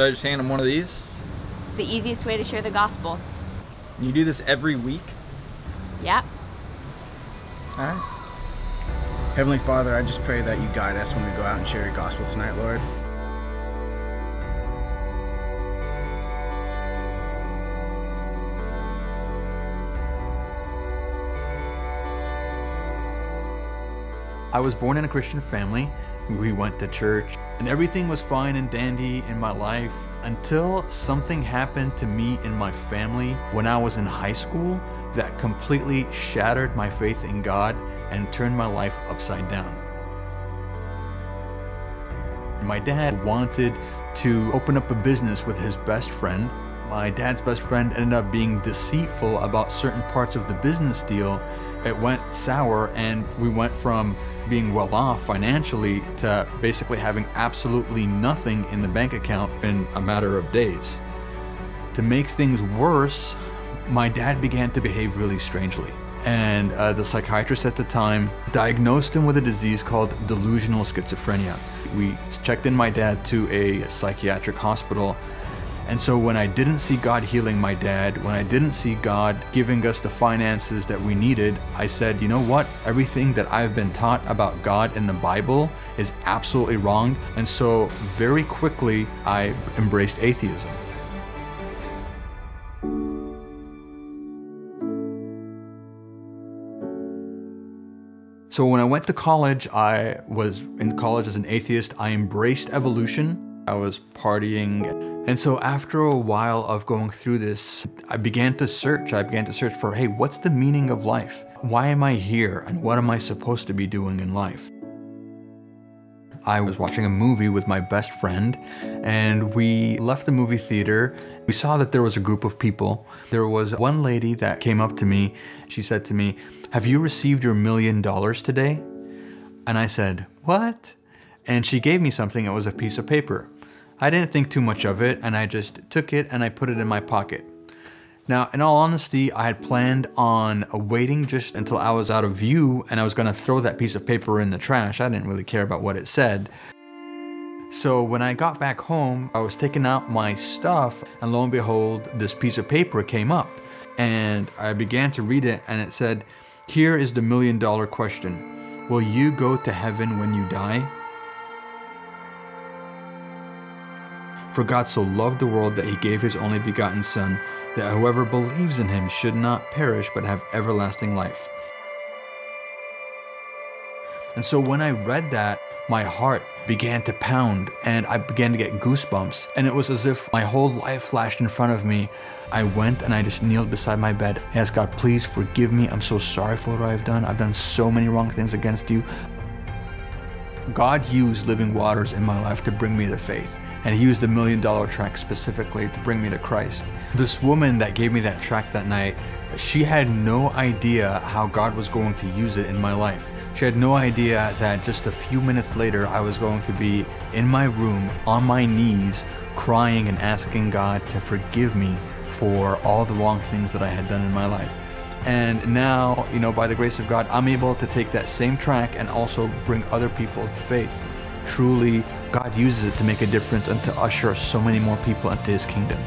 So I just hand them one of these. It's the easiest way to share the gospel. You do this every week? Yeah. All right. Heavenly Father, I just pray that you guide us when we go out and share your gospel tonight, Lord. I was born in a Christian family. We went to church and everything was fine and dandy in my life until something happened to me and my family when I was in high school that completely shattered my faith in God and turned my life upside down. My dad wanted to open up a business with his best friend. My dad's best friend ended up being deceitful about certain parts of the business deal. It went sour and we went from being well off financially to basically having absolutely nothing in the bank account in a matter of days. To make things worse, my dad began to behave really strangely. And the psychiatrist at the time diagnosed him with a disease called delusional schizophrenia. We checked in my dad to a psychiatric hospital. And so when I didn't see God healing my dad, when I didn't see God giving us the finances that we needed, I said, you know what? Everything that I've been taught about God in the Bible is absolutely wrong. And so very quickly, I embraced atheism. So when I went to college, I was in college as an atheist. I embraced evolution. I was partying. And so after a while of going through this, I began to search. I began to search for, hey, what's the meaning of life? Why am I here? And what am I supposed to be doing in life? I was watching a movie with my best friend and we left the movie theater. We saw that there was a group of people. There was one lady that came up to me. She said to me, "Have you received your $1 million today?" And I said, "What?" And she gave me something. It was a piece of paper. I didn't think too much of it and I just took it and I put it in my pocket. Now, in all honesty, I had planned on waiting just until I was out of view and I was gonna throw that piece of paper in the trash. I didn't really care about what it said. So when I got back home, I was taking out my stuff and lo and behold, this piece of paper came up and I began to read it and it said, "Here is the $1 million question. Will you go to heaven when you die? For God so loved the world that he gave his only begotten Son, that whoever believes in him should not perish but have everlasting life." And so when I read that, my heart began to pound and I began to get goosebumps. And it was as if my whole life flashed in front of me. I went and I just kneeled beside my bed. I asked God, please forgive me. I'm so sorry for what I've done. I've done so many wrong things against you. God used living waters in my life to bring me to faith. And he used the $1 million tract specifically to bring me to Christ. This woman that gave me that tract that night, she had no idea how God was going to use it in my life. She had no idea that just a few minutes later, I was going to be in my room, on my knees, crying and asking God to forgive me for all the wrong things that I had done in my life. And now, you know, by the grace of God, I'm able to take that same tract and also bring other people to faith. Truly, God uses it to make a difference and to usher so many more people into his kingdom.